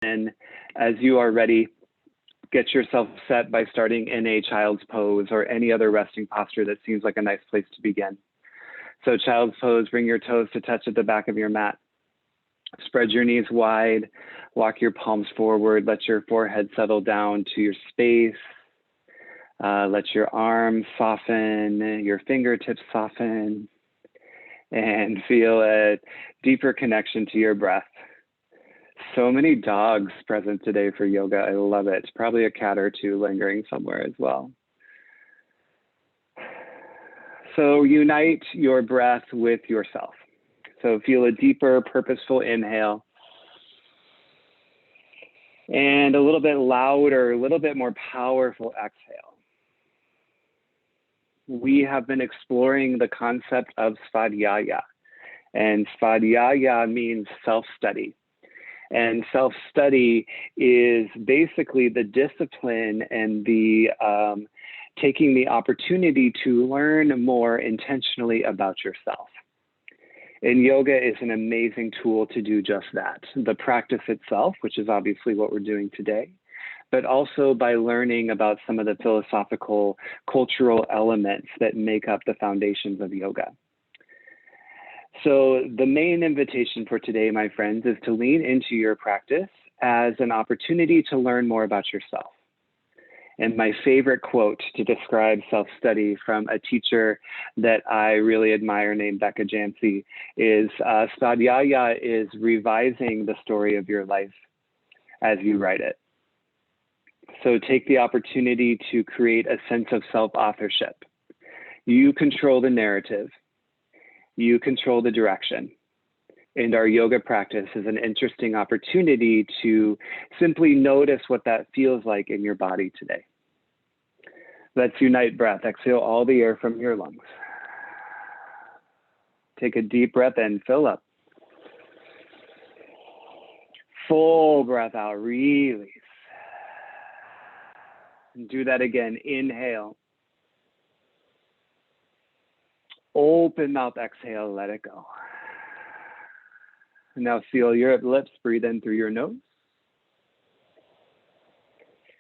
then as you are ready, get yourself set by starting in a child's pose or any other resting posture that seems like a nice place to begin. So child's pose, bring your toes to touch at the back of your mat. Spread your knees wide, walk your palms forward, let your forehead settle down to your space. Let your arms soften, your fingertips soften, and feel a deeper connection to your breath. So many dogs present today for yoga. I love it. Probably a cat or two lingering somewhere as well. So unite your breath with yourself. So feel a deeper, purposeful inhale. And a little bit louder, a little bit more powerful exhale. We have been exploring the concept of Svadhyaya. And Svadhyaya means self-study. And self-study is basically the discipline and the taking the opportunity to learn more intentionally about yourself. And yoga is an amazing tool to do just that. The practice itself, which is obviously what we're doing today, but also by learning about some of the philosophical, cultural elements that make up the foundations of yoga. So the main invitation for today, my friends, is to lean into your practice as an opportunity to learn more about yourself. And my favorite quote to describe self-study from a teacher that I really admire named Becca Jancy is, Svadhyaya is revising the story of your life as you write it. So take the opportunity to create a sense of self-authorship. You control the narrative. You control the direction. And our yoga practice is an interesting opportunity to simply notice what that feels like in your body today. Let's unite breath. Exhale all the air from your lungs. Take a deep breath in, fill up. Full breath out, release. And do that again, inhale. Open mouth, exhale, let it go. Now seal your lips, breathe in through your nose.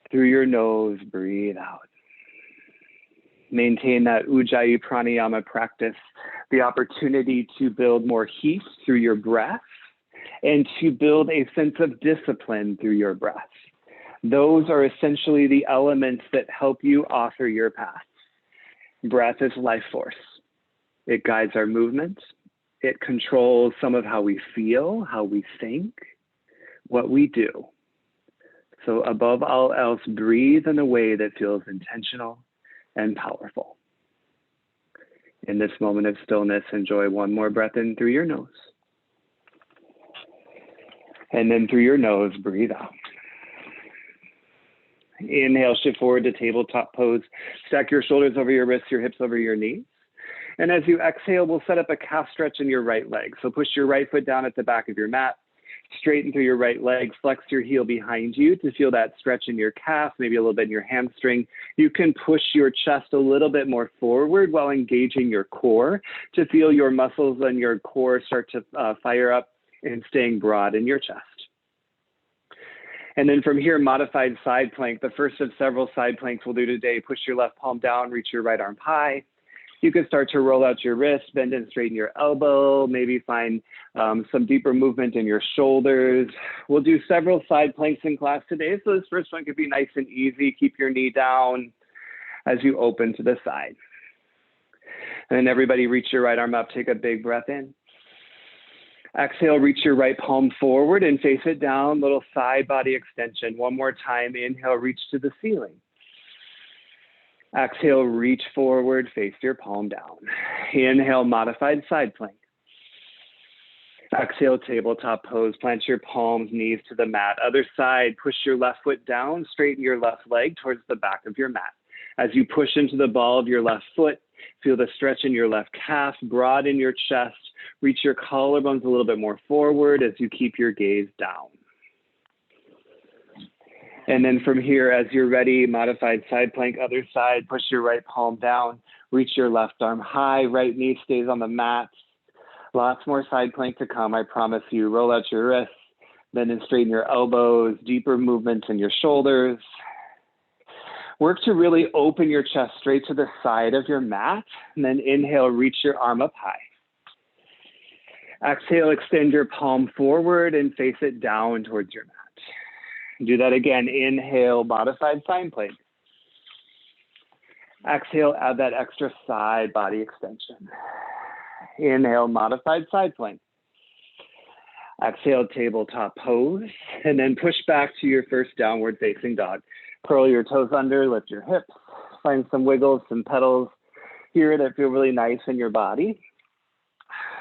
Through your nose, breathe out. Maintain that Ujjayi pranayama practice, the opportunity to build more heat through your breath and to build a sense of discipline through your breath. Those are essentially the elements that help you author your path. Breath is life force. It guides our movements. It controls some of how we feel, how we think, what we do. So above all else, breathe in a way that feels intentional and powerful. In this moment of stillness, enjoy one more breath in through your nose. And then through your nose, breathe out. Inhale, shift forward to tabletop pose. Stack your shoulders over your wrists, your hips over your knees. And as you exhale, we'll set up a calf stretch in your right leg. So push your right foot down at the back of your mat. Straighten through your right leg, flex your heel behind you to feel that stretch in your calf, maybe a little bit in your hamstring. You can push your chest a little bit more forward while engaging your core to feel your muscles and your core start to fire up and staying broad in your chest. And then from here, modified side plank, the first of several side planks we'll do today. Push your left palm down, reach your right arm high. You can start to roll out your wrist, bend and straighten your elbow, maybe find some deeper movement in your shoulders. We'll do several side planks in class today. So this first one could be nice and easy. Keep your knee down as you open to the side. And then everybody reach your right arm up, take a big breath in. Exhale, reach your right palm forward and face it down, little side body extension. One more time, inhale, reach to the ceiling. Exhale, reach forward, face your palm down. Inhale, modified side plank. Exhale, tabletop pose. Plant your palms, knees to the mat. Other side, push your left foot down, straighten your left leg towards the back of your mat. As you push into the ball of your left foot, feel the stretch in your left calf, broad in your chest. Reach your collarbones a little bit more forward as you keep your gaze down. And then from here, as you're ready, modified side plank, other side, push your right palm down, reach your left arm high, right knee stays on the mat. Lots more side plank to come, I promise you. Roll out your wrists, Bend and straighten your elbows, deeper movements in your shoulders. Work to really open your chest straight to the side of your mat, and then inhale, reach your arm up high. Exhale, extend your palm forward and face it down towards your mat. Do that again. Inhale, modified sine plank. Exhale, add that extra side body extension. Inhale, modified side plank. Exhale, tabletop pose, and then push back to your first downward facing dog. Curl your toes under, lift your hips, find some wiggles, some pedals here that feel really nice in your body.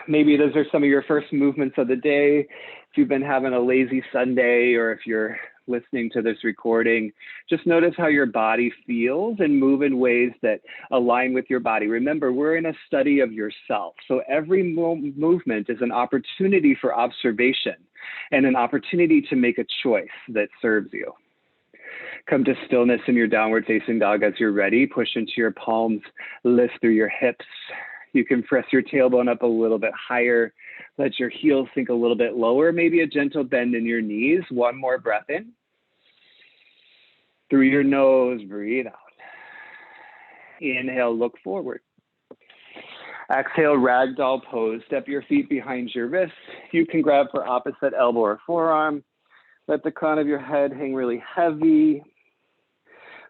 Maybe those are some of your first movements of the day. If you've been having a lazy Sunday, or if you're listening to this recording, just notice how your body feels and move in ways that align with your body. Remember, we're in a study of yourself. So every movement is an opportunity for observation and an opportunity to make a choice that serves you. Come to stillness in your downward facing dog as you're ready. Push into your palms, lift through your hips. You can press your tailbone up a little bit higher. Let your heels sink a little bit lower. Maybe a gentle bend in your knees. One more breath in. Through your nose, breathe out. Inhale, look forward. Exhale, ragdoll pose. Step your feet behind your wrists. You can grab for opposite elbow or forearm. Let the crown of your head hang really heavy.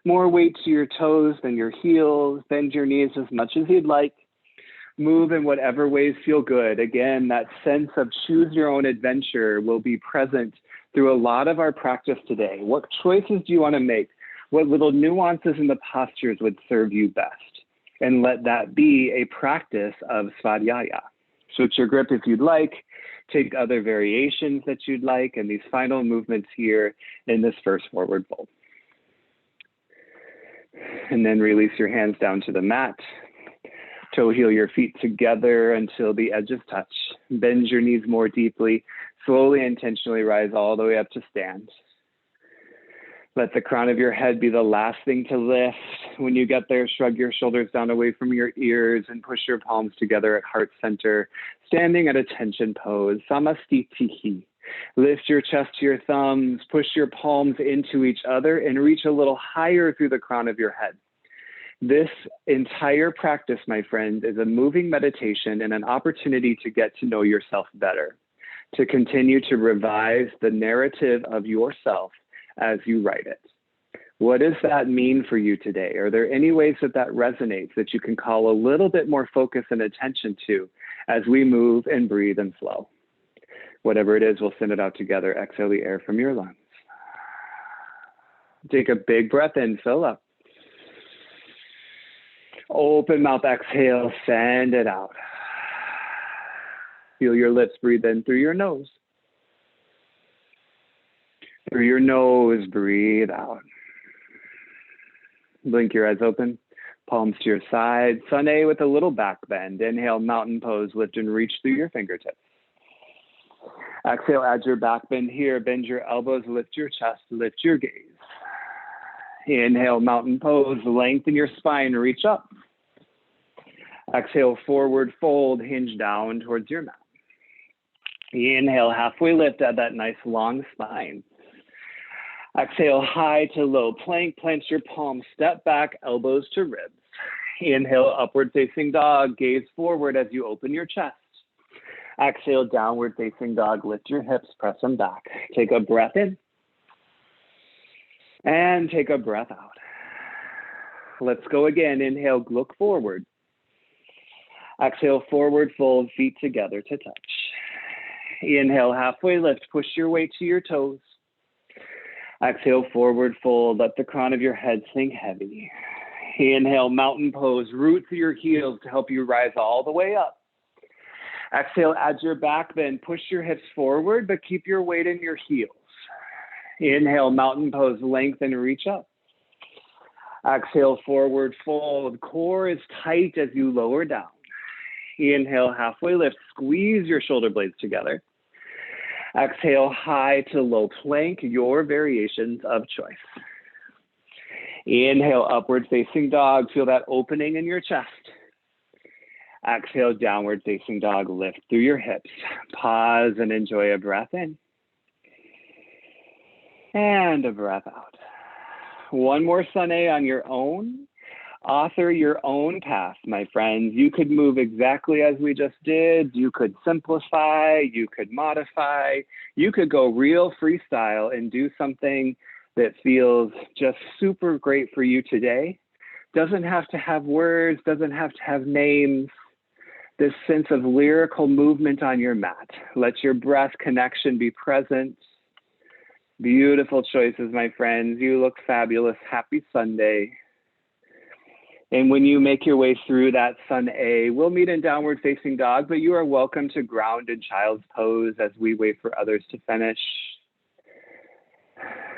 More weight to your toes than your heels. Bend your knees as much as you'd like. Move in whatever ways feel good. Again, that sense of choose your own adventure will be present through a lot of our practice today. What choices do you want to make? What little nuances in the postures would serve you best? And let that be a practice of Svadhyaya. Switch your grip if you'd like. Take other variations that you'd like, and these final movements here in this first forward fold. And then release your hands down to the mat. Toe heel your feet together until the edges touch. Bend your knees more deeply. Slowly, intentionally rise all the way up to stand. Let the crown of your head be the last thing to lift. When you get there, shrug your shoulders down away from your ears and push your palms together at heart center, standing at attention pose, Samastitihi. Lift your chest to your thumbs, push your palms into each other, and reach a little higher through the crown of your head. This entire practice, my friend, is a moving meditation and an opportunity to get to know yourself better, to continue to revise the narrative of yourself as you write it. What does that mean for you today? Are there any ways that that resonates that you can call a little bit more focus and attention to as we move and breathe and flow? Whatever it is, we'll send it out together. Exhale the air from your lungs. Take a big breath in, fill up. Open mouth, exhale, send it out. Feel your lips breathe in through your nose. Through your nose, breathe out. Blink your eyes open, palms to your side. Sun A with a little back bend. Inhale, mountain pose, lift and reach through your fingertips. Exhale, add your back bend here. Bend your elbows, lift your chest, lift your gaze. Inhale, mountain pose, lengthen your spine, reach up. Exhale, forward fold, hinge down towards your mat. Inhale, halfway lift, add that nice long spine. Exhale, high to low plank, plant your palms, step back, elbows to ribs. Inhale, upward facing dog, gaze forward as you open your chest. Exhale, downward facing dog, lift your hips, press them back. Take a breath in. And take a breath out. Let's go again. Inhale, look forward. Exhale, forward fold, feet together to touch. Inhale, halfway lift, push your weight to your toes. Exhale, forward fold, let the crown of your head sink heavy. Inhale, mountain pose, root through your heels to help you rise all the way up. Exhale, add your back bend, push your hips forward, but keep your weight in your heels. Inhale, mountain pose, lengthen, reach up. Exhale, forward fold, core is tight as you lower down. Inhale, halfway lift, squeeze your shoulder blades together. Exhale, high to low plank, your variations of choice. Inhale, upward facing dog, feel that opening in your chest. Exhale, downward facing dog, lift through your hips. Pause and enjoy a breath in. And a breath out. One more Sun A on your own. Author your own path, my friends. You could move exactly as we just did. You could simplify, you could modify, you could go real freestyle and do something that feels just super great for you today. Doesn't have to have words, doesn't have to have names. This sense of lyrical movement on your mat. Let your breath connection be present. Beautiful choices, my friends. You look fabulous. Happy Sunday. And when you make your way through that Sun A, we'll meet in downward facing dog, but you are welcome to ground in child's pose as we wait for others to finish.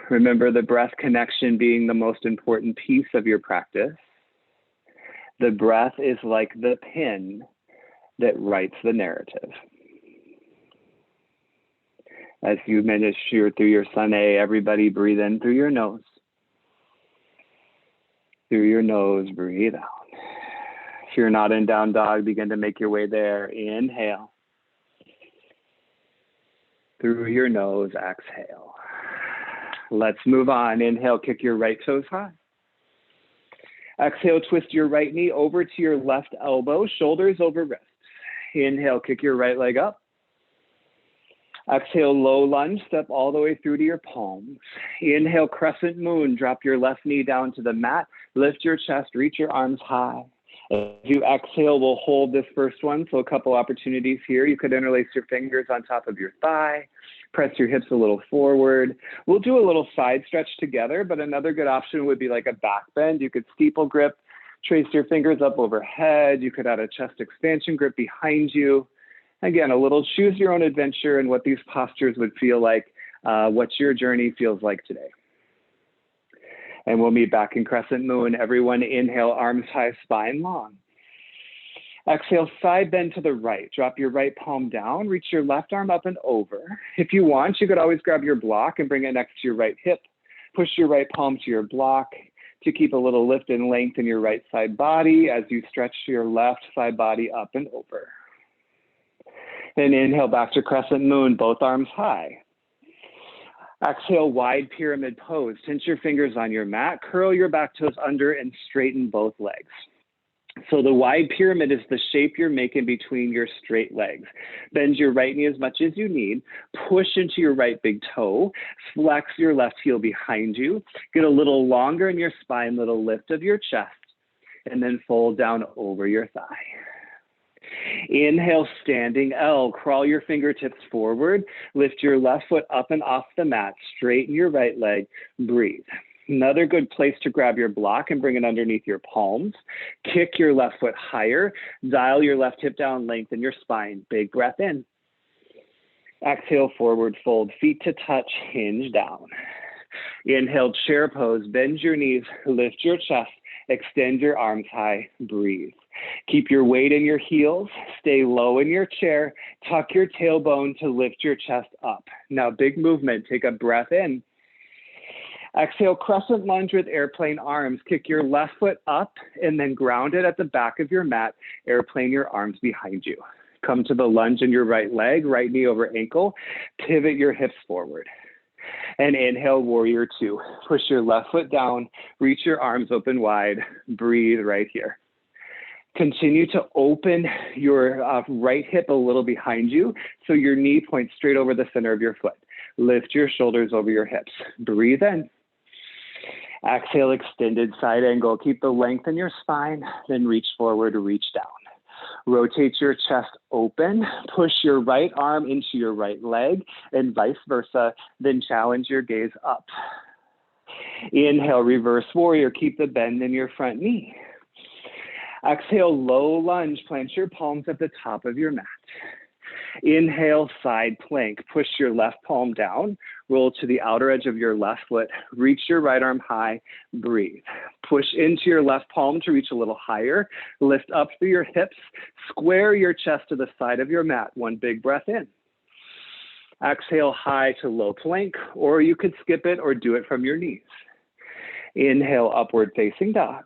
Remember the breath connection being the most important piece of your practice. The breath is like the pen that writes the narrative. As you minister through your Sun A, everybody breathe in through your nose. Through your nose, breathe out. If you're not in down dog, begin to make your way there. Inhale. Through your nose, exhale. Let's move on. Inhale, kick your right toes high. Exhale, twist your right knee over to your left elbow, shoulders over wrists. Inhale, kick your right leg up. Exhale, low lunge, step all the way through to your palms. Inhale, Crescent Moon, drop your left knee down to the mat, lift your chest, reach your arms high. As you exhale, we'll hold this first one, so a couple opportunities here. You could interlace your fingers on top of your thigh, press your hips a little forward. We'll do a little side stretch together, but another good option would be like a back bend. You could steeple grip, trace your fingers up overhead. You could add a chest expansion grip behind you. Again, a little choose your own adventure and what these postures would feel like, what your journey feels like today. And we'll meet back in Crescent Moon. Everyone inhale, arms high, spine long. Exhale, side bend to the right. Drop your right palm down, reach your left arm up and over. If you want, you could always grab your block and bring it next to your right hip. Push your right palm to your block to keep a little lift and length in your right side body as you stretch your left side body up and over. Then inhale back to Crescent Moon, both arms high. Exhale, wide pyramid pose. Tense your fingers on your mat, curl your back toes under and straighten both legs. So the wide pyramid is the shape you're making between your straight legs. Bend your right knee as much as you need. Push into your right big toe. Flex your left heel behind you. Get a little longer in your spine, little lift of your chest, and then fold down over your thigh. Inhale, standing L. Crawl your fingertips forward. Lift your left foot up and off the mat. Straighten your right leg. Breathe. Another good place to grab your block and bring it underneath your palms. Kick your left foot higher. Dial your left hip down, lengthen your spine. Big breath in. Exhale, forward fold. Feet to touch, hinge down. Inhale, chair pose. Bend your knees. Lift your chest. Extend your arms high. Breathe. Keep your weight in your heels. Stay low in your chair. Tuck your tailbone to lift your chest up. Now, big movement. Take a breath in. Exhale, Crescent Lunge with airplane arms. Kick your left foot up and then ground it at the back of your mat. Airplane your arms behind you. Come to the lunge in your right leg, right knee over ankle. Pivot your hips forward. And inhale, Warrior Two. Push your left foot down. Reach your arms open wide. Breathe right here. Continue to open your right hip a little behind you so your knee points straight over the center of your foot. Lift your shoulders over your hips. Breathe in. Exhale, extended side angle. Keep the length in your spine, then reach forward, reach down. Rotate your chest open. Push your right arm into your right leg and vice versa. Then challenge your gaze up. Inhale, reverse warrior. Keep the bend in your front knee. Exhale, low lunge. Plant your palms at the top of your mat. Inhale, side plank. Push your left palm down. Roll to the outer edge of your left foot. Reach your right arm high. Breathe. Push into your left palm to reach a little higher. Lift up through your hips. Square your chest to the side of your mat. One big breath in. Exhale, high to low plank, or you could skip it or do it from your knees. Inhale, upward facing dog.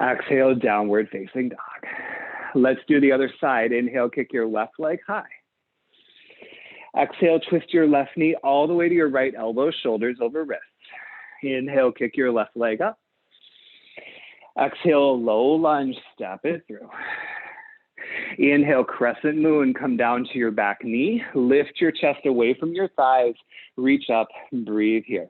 Exhale, downward facing dog. Let's do the other side. Inhale, kick your left leg high. Exhale, twist your left knee all the way to your right elbow, shoulders over wrists. Inhale, kick your left leg up. Exhale, low lunge, step it through. Inhale, crescent moon, come down to your back knee. Lift your chest away from your thighs. Reach up, breathe here.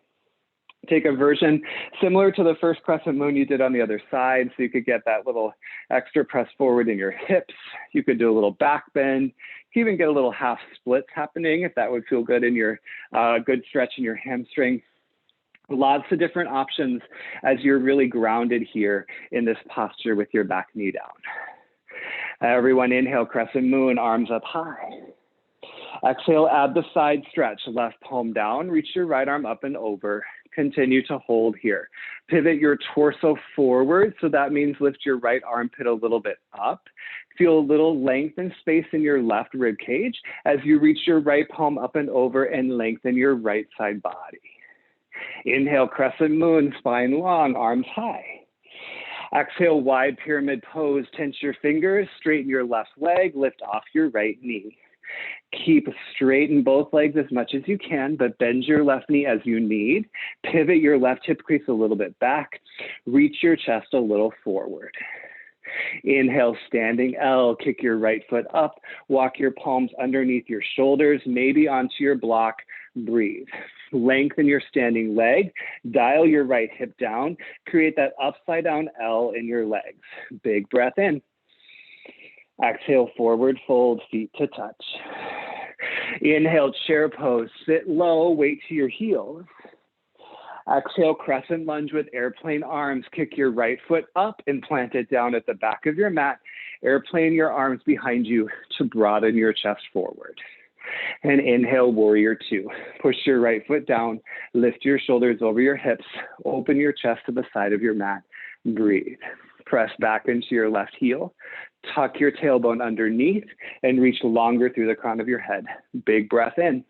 Take a version similar to the first crescent moon you did on the other side, so you could get that little extra press forward in your hips. You could do a little back bend. You can even get a little half splits happening if that would feel good in your good stretch in your hamstring. Lots of different options as you're really grounded here in this posture with your back knee down. Everyone inhale, crescent moon, arms up high. Exhale, add the side stretch, left palm down, reach your right arm up and over. Continue to hold here. Pivot your torso forward, so that means lift your right armpit a little bit up. Feel a little length and space in your left rib cage as you reach your right palm up and over and lengthen your right side body. Inhale, crescent moon, spine long, arms high. Exhale, wide pyramid pose, tense your fingers, straighten your left leg, lift off your right knee. Keep straighten both legs as much as you can, but bend your left knee as you need. Pivot your left hip crease a little bit back. Reach your chest a little forward. Inhale, standing L, kick your right foot up. Walk your palms underneath your shoulders, maybe onto your block. Breathe. Lengthen your standing leg. Dial your right hip down. Create that upside down L in your legs. Big breath in. Exhale, forward fold, feet to touch. Inhale, chair pose. Sit low, weight to your heels. Exhale, crescent lunge with airplane arms. Kick your right foot up and plant it down at the back of your mat. Airplane your arms behind you to broaden your chest forward. And inhale, warrior two. Push your right foot down. Lift your shoulders over your hips. Open your chest to the side of your mat. Breathe. Press back into your left heel. Tuck your tailbone underneath and reach longer through the crown of your head. Big breath in.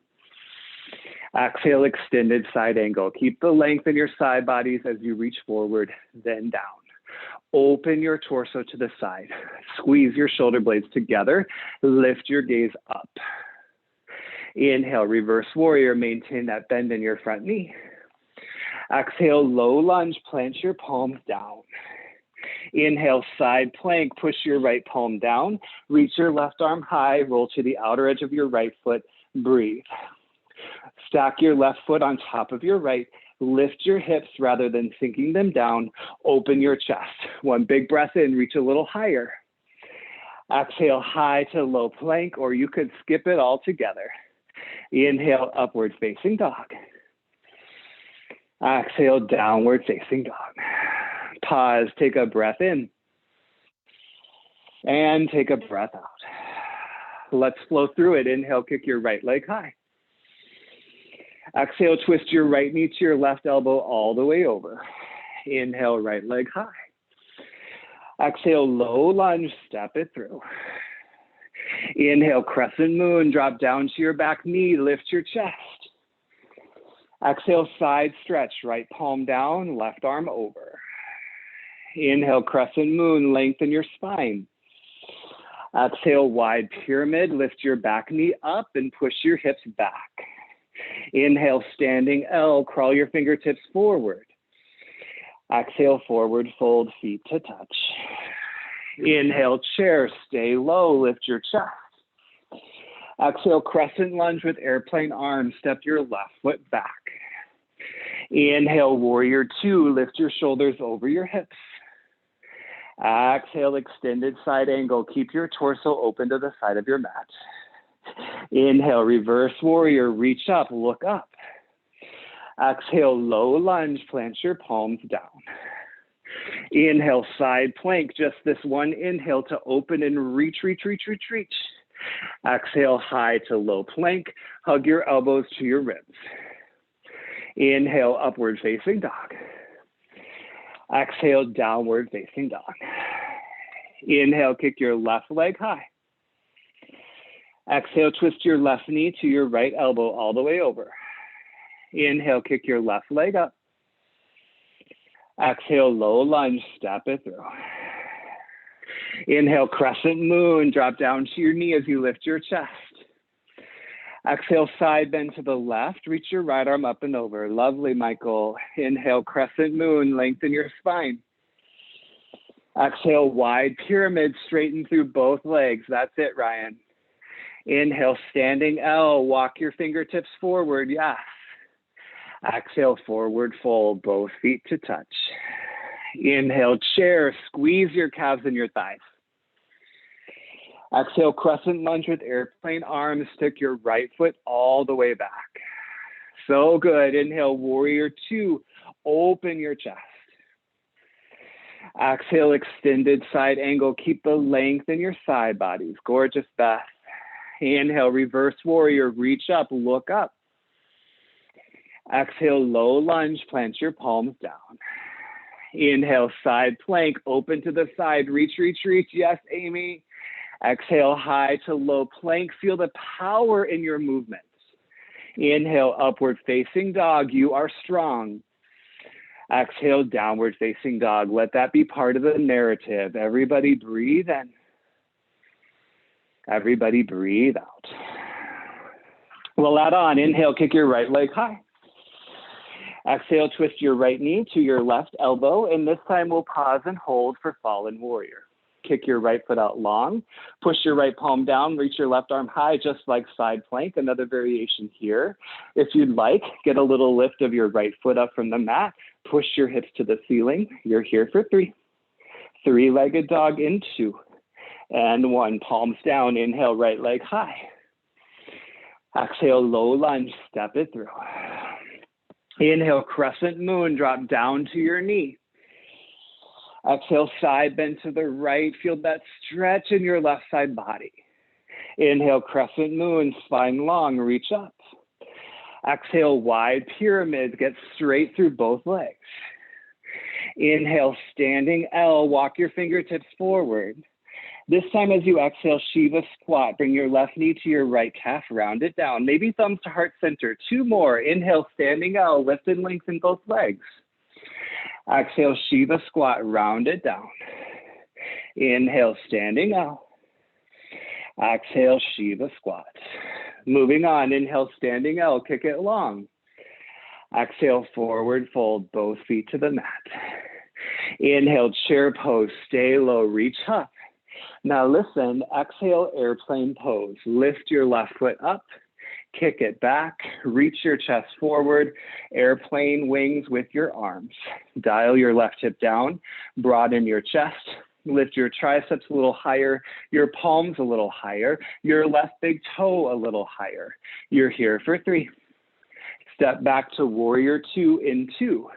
Exhale, extended side angle. Keep the length in your side bodies as you reach forward, then down. Open your torso to the side. Squeeze your shoulder blades together. Lift your gaze up. Inhale, reverse warrior. Maintain that bend in your front knee. Exhale, low lunge. Plant your palms down. Inhale, side plank. Push your right palm down. Reach your left arm high. Roll to the outer edge of your right foot. Breathe. Stack your left foot on top of your right. Lift your hips rather than sinking them down. Open your chest. One big breath in. Reach a little higher. Exhale, high to low plank, or you could skip it all together. Inhale, upward facing dog. Exhale, downward facing dog. Pause, take a breath in. And take a breath out. Let's flow through it. Inhale, kick your right leg high. Exhale, twist your right knee to your left elbow all the way over. Inhale, right leg high. Exhale, low lunge, step it through. Inhale, crescent moon, drop down to your back knee, lift your chest. Exhale, side stretch, right palm down, left arm over. Inhale, crescent moon, lengthen your spine. Exhale, wide pyramid, lift your back knee up and push your hips back. Inhale, standing L, crawl your fingertips forward. Exhale, forward fold, feet to touch. Inhale, chair, stay low, lift your chest. Exhale, crescent lunge with airplane arms, step your left foot back. Inhale, warrior two, lift your shoulders over your hips. Exhale, extended side angle, keep your torso open to the side of your mat. Inhale, reverse warrior, reach up, look up. Exhale, low lunge, plant your palms down. Inhale, side plank, just this one inhale to open and reach, reach, reach, reach, reach. Exhale, high to low plank, hug your elbows to your ribs. Inhale, upward facing dog. Exhale, downward facing dog. Inhale, kick your left leg high. Exhale, twist your left knee to your right elbow all the way over. Inhale, kick your left leg up. Exhale, low lunge, step it through. Inhale, crescent moon, drop down to your knee as you lift your chest. Exhale, side bend to the left. Reach your right arm up and over. Lovely, Michael. Inhale, Crescent Moon. Lengthen your spine. Exhale, wide pyramid. Straighten through both legs. That's it, Ryan. Inhale, standing L. Walk your fingertips forward. Yes. Exhale, forward fold. Both feet to touch. Inhale, chair. Squeeze your calves and your thighs. Exhale, Crescent Lunge with airplane arms. Stick your right foot all the way back. So good. Inhale, Warrior Two. Open your chest. Exhale, extended side angle. Keep the length in your side bodies. Gorgeous, Beth. Inhale, Reverse Warrior. Reach up, look up. Exhale, low lunge. Plant your palms down. Inhale, side plank. Open to the side. Reach, reach, reach. Yes, Amy. Exhale, high to low plank. Feel the power in your movements. Inhale, upward facing dog. You are strong. Exhale, downward facing dog. Let that be part of the narrative. Everybody breathe in. Everybody breathe out. We'll add on. Inhale, kick your right leg high. Exhale, twist your right knee to your left elbow. And this time we'll pause and hold for Fallen Warrior. Kick your right foot out long. Push your right palm down. Reach your left arm high, just like side plank. Another variation here. If you'd like, get a little lift of your right foot up from the mat. Push your hips to the ceiling. You're here for 3. Three-legged dog in 2. And 1. Palms down. Inhale, right leg high. Exhale, low lunge. Step it through. Inhale, Crescent Moon. Drop down to your knee. Exhale, side bend to the right. Feel that stretch in your left side body. Inhale, Crescent Moon, spine long, reach up. Exhale, wide pyramid, get straight through both legs. Inhale, standing L, walk your fingertips forward. This time as you exhale, Shiva squat. Bring your left knee to your right calf, round it down. Maybe thumbs to heart center. 2 more. Inhale, standing L, lift and lengthen both legs. Exhale, Shiva squat, round it down. Inhale, standing L. Exhale, Shiva squat. Moving on, inhale, standing L, kick it long. Exhale, forward fold, both feet to the mat. Inhale, chair pose, stay low, reach up. Now listen, exhale, airplane pose. Lift your left foot up. Kick it back, reach your chest forward, airplane wings with your arms. Dial your left hip down, broaden your chest, lift your triceps a little higher, your palms a little higher, your left big toe a little higher. You're here for 3. Step back to Warrior Two in 2.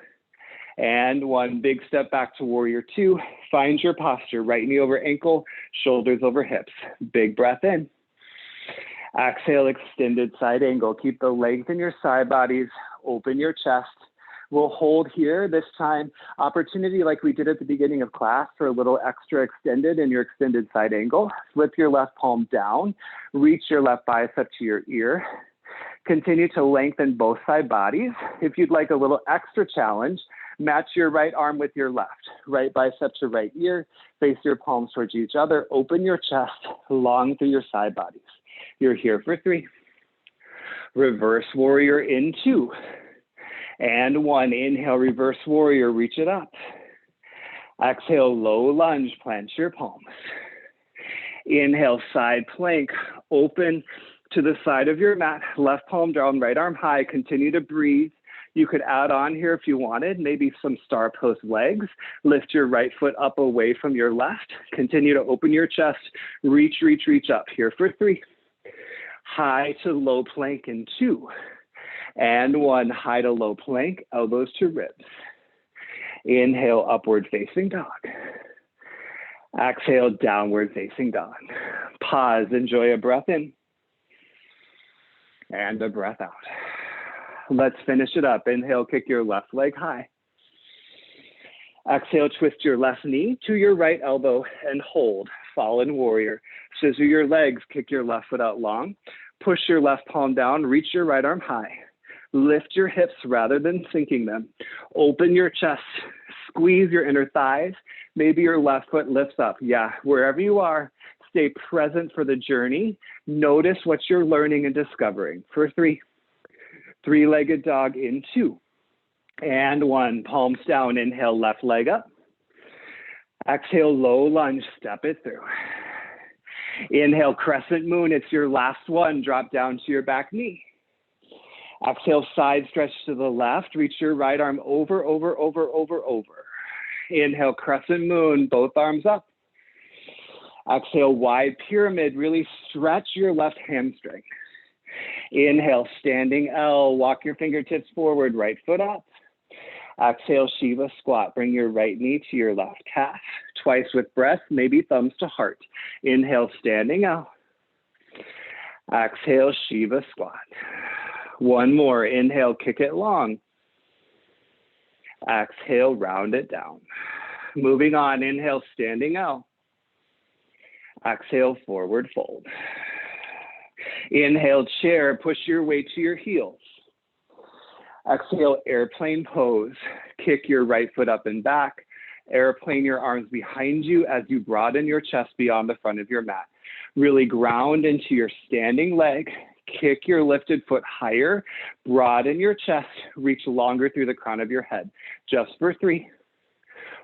And 1 big step back to Warrior Two. Find your posture, right knee over ankle, shoulders over hips. Big breath in. Exhale, extended side angle. Keep the length in your side bodies. Open your chest. We'll hold here this time. Opportunity like we did at the beginning of class for a little extra extended in your extended side angle. Flip your left palm down. Reach your left bicep to your ear. Continue to lengthen both side bodies. If you'd like a little extra challenge, match your right arm with your left. Right bicep to right ear. Face your palms towards each other. Open your chest long through your side bodies. You're here for 3. Reverse Warrior in 2. And 1. Inhale, Reverse Warrior, reach it up. Exhale, low lunge, plant your palms. Inhale, side plank, open to the side of your mat. Left palm down, right arm high. Continue to breathe. You could add on here if you wanted, maybe some star pose legs. Lift your right foot up away from your left. Continue to open your chest. Reach, reach, reach up. Here for 3. High to low plank in 2. And 1, high to low plank, elbows to ribs. Inhale, upward facing dog. Exhale, downward facing dog. Pause, enjoy a breath in. And a breath out. Let's finish it up. Inhale, kick your left leg high. Exhale, twist your left knee to your right elbow and hold. Fallen Warrior. Scissor your legs, kick your left foot out long. Push your left palm down, reach your right arm high. Lift your hips rather than sinking them. Open your chest, squeeze your inner thighs. Maybe your left foot lifts up. Yeah, wherever you are, Stay present for the journey. Notice what you're learning and discovering. For 3, three-legged dog in 2, and 1. Palms down, inhale, left leg up. Exhale, low lunge, step it through. Inhale, Crescent Moon. It's your last one. Drop down to your back knee. Exhale, side stretch to the left. Reach your right arm over, over, over, over, over. Inhale, Crescent Moon, both arms up. Exhale, wide pyramid. Really stretch your left hamstring. Inhale, standing L. Walk your fingertips forward, right foot up. Exhale, Shiva squat. Bring your right knee to your left calf. Twice with breath, maybe thumbs to heart. Inhale, standing L. Exhale, Shiva squat. One more. Inhale, kick it long. Exhale, round it down. Moving on. Inhale, standing L. Exhale, forward fold. Inhale, chair. Push your weight to your heels. Exhale, airplane pose. Kick your right foot up and back. Airplane your arms behind you as you broaden your chest beyond the front of your mat. Really ground into your standing leg. Kick your lifted foot higher. Broaden your chest. Reach longer through the crown of your head. Just for 3.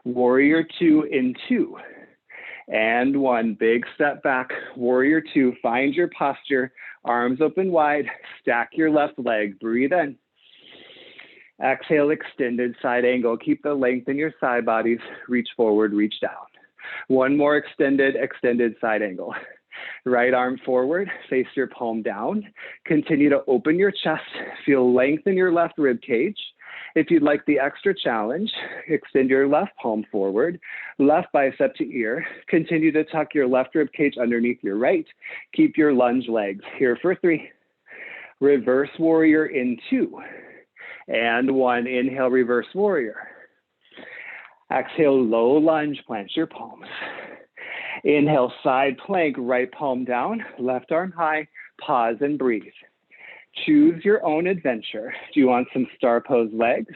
Warrior 2 in 2. And 1. Big step back. Warrior 2. Find your posture. Arms open wide. Stack your left leg. Breathe in. Exhale, extended side angle. Keep the length in your side bodies. Reach forward, reach down. One more extended side angle. Right arm forward, face your palm down. Continue to open your chest. Feel length in your left rib cage. If you'd like the extra challenge, extend your left palm forward, left bicep to ear. Continue to tuck your left rib cage underneath your right. Keep your lunge legs. Here for 3. Reverse warrior in 2. And 1. Inhale, reverse warrior. Exhale, low lunge, plant your palms. Inhale, side plank, right palm down, left arm high, pause and breathe. Choose your own adventure. Do you want some star pose legs?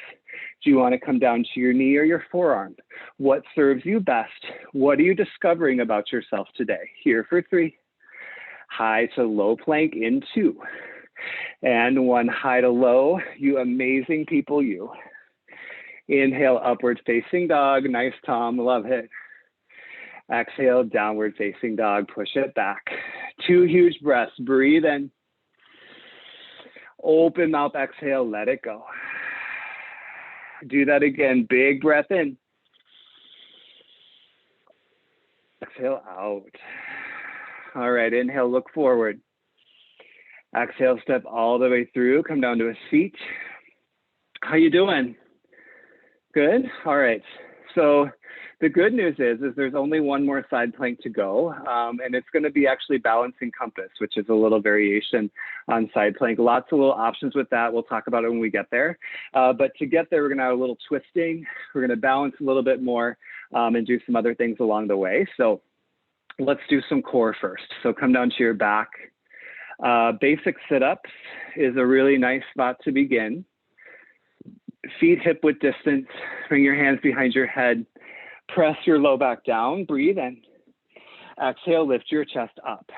Do you want to come down to your knee or your forearm? What serves you best? What are you discovering about yourself today? Here for 3. High to low plank in 2. And 1. High to low, you amazing people, you. Inhale, upward facing dog. Nice, Tom, love it. Exhale, downward facing dog, push it back. 2 huge breaths, breathe in. Open mouth, exhale, let it go. Do that again, big breath in. Exhale out. All right, inhale, look forward. Exhale, step all the way through, come down to a seat. How you doing? Good? All right. So the good news is there's only one more side plank to go, and it's going to be actually balancing compass, which is a little variation on side plank. Lots of little options with that. We'll talk about it when we get there. But to get there, we're going to have a little twisting. We're going to balance a little bit more and do some other things along the way. So let's do some core first. So come down to your back. Basic sit-ups is a really nice spot to begin. Feet hip width distance, bring your hands behind your head, press your low back down, breathe in. Exhale, lift your chest up.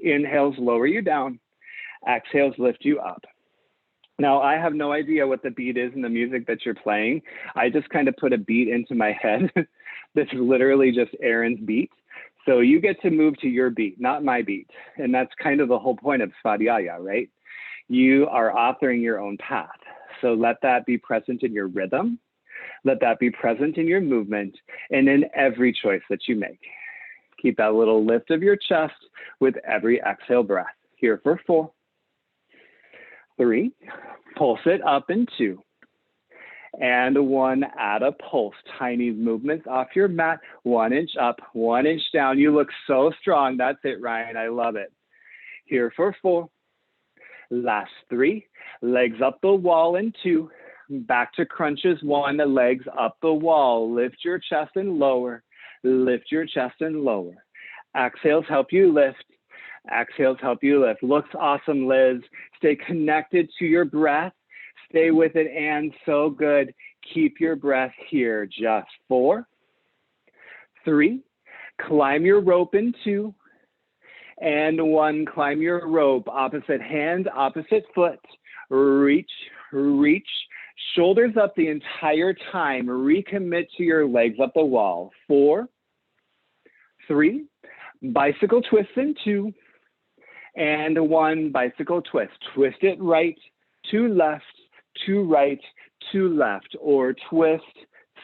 Inhales, lower you down. Exhales, lift you up. Now, I have no idea what the beat is in the music that you're playing. I just kind of put a beat into my head. This is literally just Aaron's beat. So you get to move to your beat, not my beat. And that's kind of the whole point of Svadhyaya, right? You are authoring your own path. So let that be present in your rhythm. Let that be present in your movement and in every choice that you make. Keep that little lift of your chest with every exhale breath. Here for 4, 3, pulse it up in 2, and 1, add a pulse. Tiny movements off your mat, 1 inch up, 1 inch down. You look so strong. That's it, Ryan. I love it. Here for 4, last 3, legs up the wall in 2, back to crunches 1, the legs up the wall. Lift your chest and lower. Lift your chest and lower. Exhales help you lift. Exhales help you lift. Looks awesome, Liz. Stay connected to your breath. Stay with it, and so good. Keep your breath here. Just 4, 3, climb your rope in 2, And one, climb your rope, opposite hand, opposite foot. Reach, reach, shoulders up the entire time. Recommit to your legs up the wall. 4, 3, bicycle twist in 2, and 1, bicycle twist. Twist it right to left, to right, to left, or twist,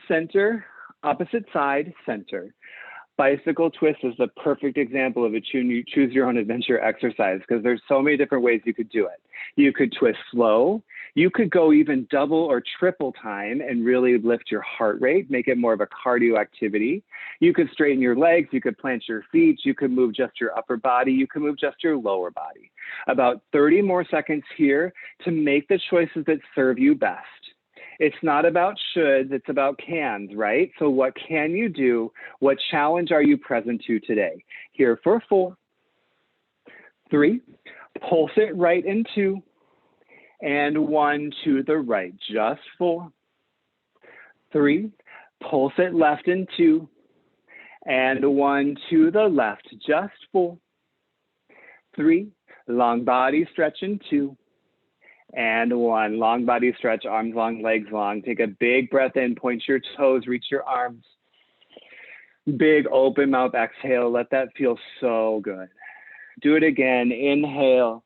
center, opposite side, center. Bicycle twist is the perfect example of a choose your own adventure exercise because there's so many different ways you could do it. You could twist slow. You could go even double or triple time and really lift your heart rate, make it more of a cardio activity. You could straighten your legs. You could plant your feet. You could move just your upper body. You could move just your lower body. About 30 more seconds here to make the choices that serve you best. It's not about shoulds, it's about cans, right? So what can you do? What challenge are you present to today? Here for 4, 3, pulse it right in 2, and 1 to the right, just 4, 3, pulse it left in 2, and 1 to the left, just 4, 3, long body stretch in 2, and 1, long body stretch, arms long, legs long. Take a big breath in, point your toes, reach your arms. Big open mouth exhale, let that feel so good. Do it again, inhale.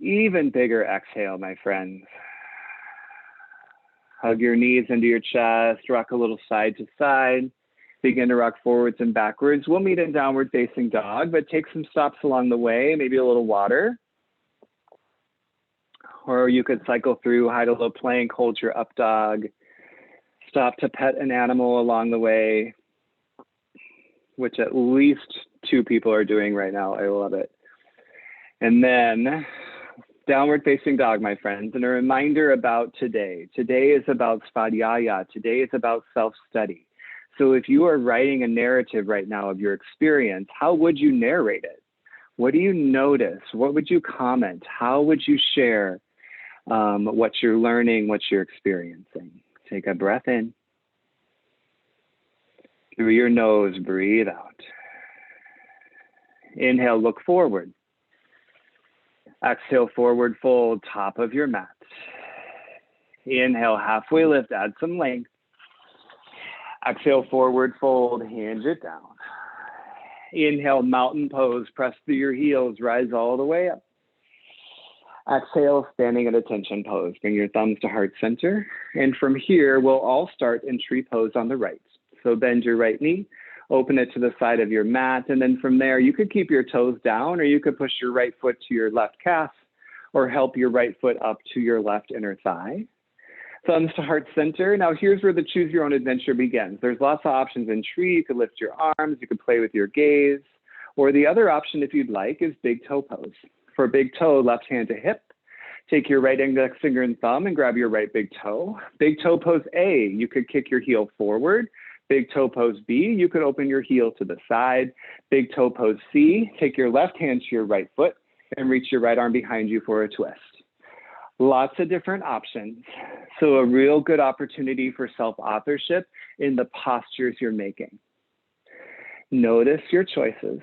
Even bigger exhale, my friends. Hug your knees into your chest, rock a little side to side. Begin to rock forwards and backwards. We'll meet in downward facing dog, but take some stops along the way, maybe a little water. Or you could cycle through, hide a little plank, hold your up dog, stop to pet an animal along the way, which at least 2 people are doing right now. I love it. And then downward facing dog, my friends, and a reminder about today. Today is about Svadhyaya. Today is about self-study. So if you are writing a narrative right now of your experience, how would you narrate it? What do you notice? What would you comment? How would you share what you're learning, what you're experiencing? Take a breath in. Through your nose, breathe out. Inhale, look forward. Exhale, forward fold, top of your mat. Inhale, halfway lift, add some length. Exhale, forward fold, hinge it down. Inhale, mountain pose, press through your heels, rise all the way up. Exhale, standing at attention pose. Bring your thumbs to heart center. And from here, we'll all start in tree pose on the right. So bend your right knee, open it to the side of your mat. And then from there, you could keep your toes down, or you could push your right foot to your left calf, or help your right foot up to your left inner thigh. Thumbs to heart center. Now here's where the choose your own adventure begins. There's lots of options in tree. You could lift your arms, you could play with your gaze, or the other option, if you'd like, is big toe pose. For big toe, left hand to hip. Take your right index finger and thumb and grab your right big toe. Big toe pose A, you could kick your heel forward. Big toe pose B, you could open your heel to the side. Big toe pose C, take your left hand to your right foot and reach your right arm behind you for a twist. Lots of different options. So a real good opportunity for self-authorship in the postures you're making. Notice your choices.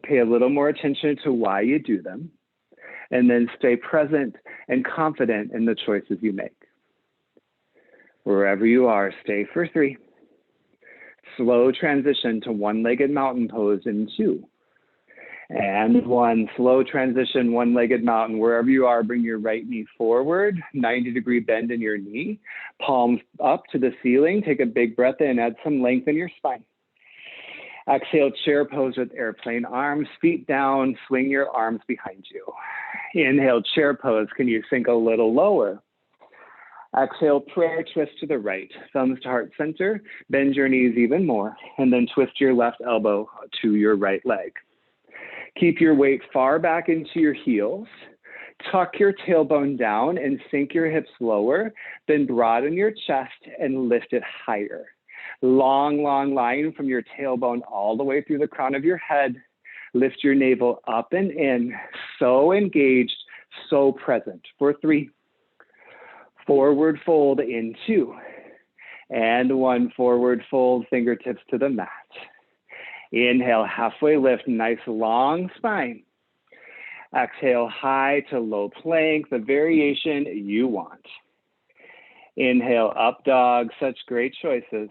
Pay a little more attention to why you do them, and then stay present and confident in the choices you make. Wherever you are, stay for 3. Slow transition to one-legged mountain pose in 2. And 1, slow transition, one-legged mountain. Wherever you are, bring your right knee forward, 90-degree bend in your knee, palms up to the ceiling. Take a big breath in, add some length in your spine. Exhale, chair pose with airplane arms, feet down, swing your arms behind you. Inhale, chair pose. Can you sink a little lower? Exhale, prayer twist to the right, thumbs to heart center, bend your knees even more, and then twist your left elbow to your right leg. Keep your weight far back into your heels. Tuck your tailbone down and sink your hips lower, then broaden your chest and lift it higher. Long, long line from your tailbone all the way through the crown of your head. Lift your navel up and in, so engaged, so present. For 3, forward fold in 2, and 1, forward fold, fingertips to the mat. Inhale, halfway lift, nice long spine. Exhale, high to low plank, the variation you want. Inhale, up dog, such great choices.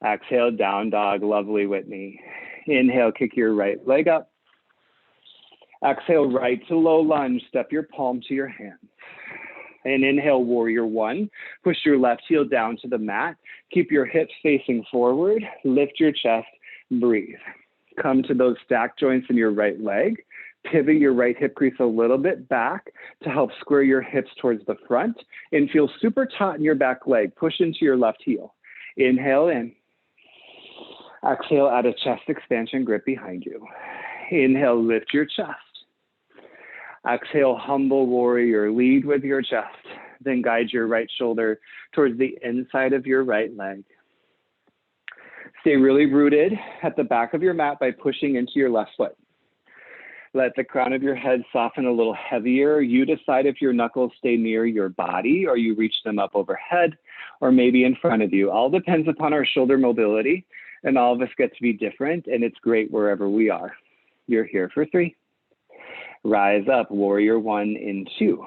Exhale, down dog, lovely Whitney. Inhale, kick your right leg up. Exhale, right to low lunge, step your palm to your hands. And inhale, warrior one. Push your left heel down to the mat. Keep your hips facing forward. Lift your chest, breathe. Come to those stack joints in your right leg. Pivot your right hip crease a little bit back to help square your hips towards the front and feel super taut in your back leg. Push into your left heel. Inhale in. Exhale, add a chest expansion grip behind you. Inhale, lift your chest. Exhale, humble warrior, lead with your chest. Then guide your right shoulder towards the inside of your right leg. Stay really rooted at the back of your mat by pushing into your left foot. Let the crown of your head soften a little heavier. You decide if your knuckles stay near your body or you reach them up overhead or maybe in front of you. All depends upon our shoulder mobility, and all of us get to be different, and it's great wherever we are. You're here for 3. Rise up, warrior one in 2.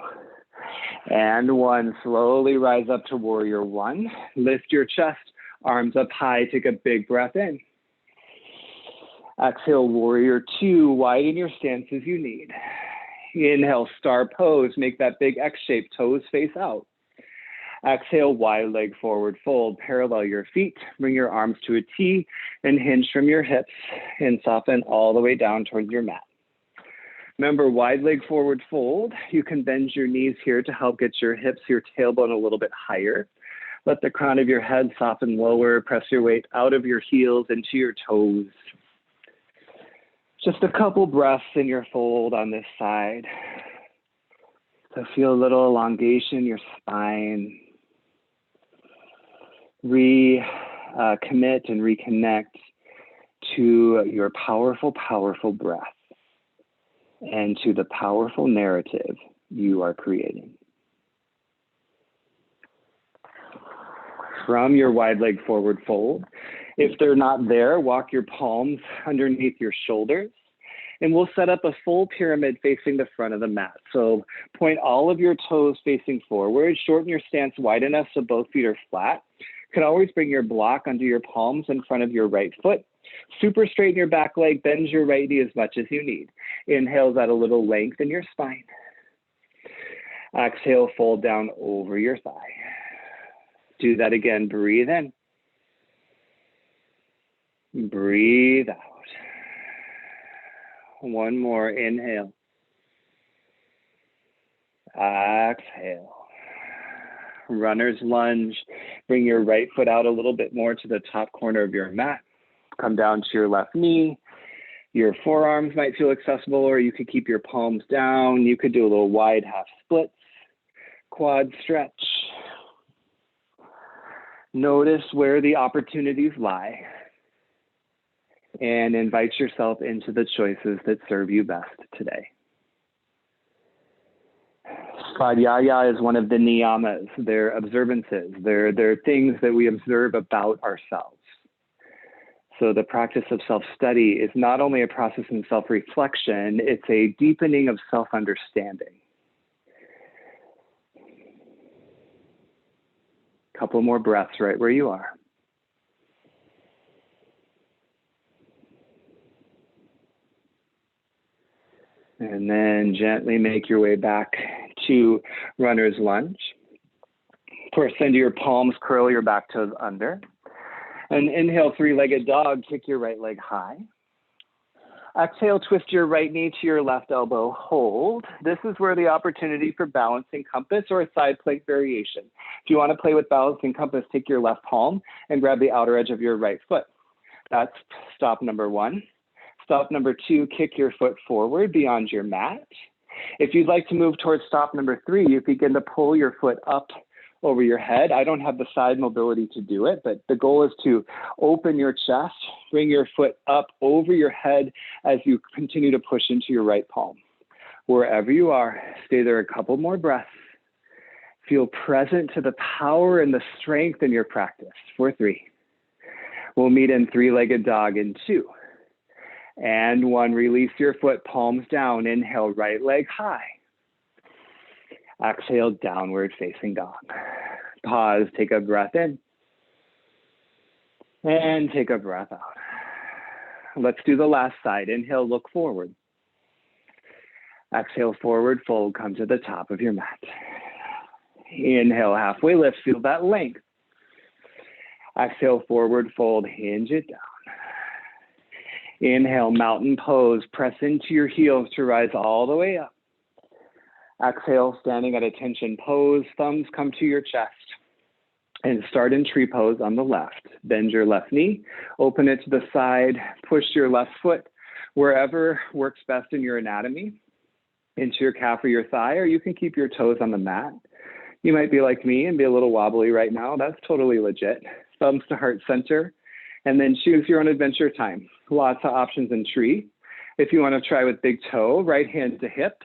And 1, slowly rise up to warrior 1. Lift your chest, arms up high, take a big breath in. Exhale, warrior 2, widen your stance as you need. Inhale, star pose, make that big X shape, toes face out. Exhale, wide leg forward fold, parallel your feet, bring your arms to a T and hinge from your hips and soften all the way down towards your mat. Remember, wide leg forward fold. You can bend your knees here to help get your hips, your tailbone a little bit higher. Let the crown of your head soften lower. Press your weight out of your heels into your toes. Just a couple breaths in your fold on this side. So feel a little elongation in your spine. Commit and reconnect to your powerful, powerful breath and to the powerful narrative you are creating. From your wide leg forward fold, if they're not there, walk your palms underneath your shoulders, and we'll set up a full pyramid facing the front of the mat. So point all of your toes facing forward, shorten your stance wide enough so both feet are flat. You can always bring your block under your palms in front of your right foot. Super straighten your back leg, bend your right knee as much as you need. Inhales out a little length in your spine. Exhale, fold down over your thigh. Do that again, breathe in. Breathe out. One more, inhale. Exhale. Runner's lunge. Bring your right foot out a little bit more to the top corner of your mat. Come down to your left knee. Your forearms might feel accessible, or you could keep your palms down. You could do a little wide half splits, quad stretch. Notice where the opportunities lie and invite yourself into the choices that serve you best today. Svadhyaya is one of the niyamas. They're observances. They're things that we observe about ourselves. So the practice of self-study is not only a process in self-reflection, it's a deepening of self-understanding. Couple more breaths right where you are. And then gently make your way back to runner's lunge. First, send your palms, curl your back toes under. And inhale, three-legged dog, kick your right leg high. Exhale, twist your right knee to your left elbow, hold. This is where the opportunity for balancing compass or a side plank variation. If you want to play with balancing compass, take your left palm and grab the outer edge of your right foot. That's stop number 1. Stop number 2, kick your foot forward beyond your mat. If you'd like to move towards stop number 3, you begin to pull your foot up over your head. I don't have the side mobility to do it, but the goal is to open your chest, bring your foot up over your head as you continue to push into your right palm. Wherever you are, stay there a couple more breaths. Feel present to the power and the strength in your practice for 3. We'll meet in three-legged dog in 2. And 1, release your foot, palms down. Inhale, right leg high. Exhale, downward facing dog. Pause, take a breath in. And take a breath out. Let's do the last side. Inhale, look forward. Exhale, forward fold, come to the top of your mat. Inhale, halfway lift, feel that length. Exhale, forward fold, hinge it down. Inhale, mountain pose, press into your heels to rise all the way up. Exhale, standing at attention pose, thumbs come to your chest. And start in tree pose on the left. Bend your left knee, open it to the side, push your left foot wherever works best in your anatomy, into your calf or your thigh, or you can keep your toes on the mat. You might be like me and be a little wobbly right now. That's totally legit. Thumbs to heart center, and then choose your own adventure time. Lots of options in tree. If you want to try with big toe, right hand to hip.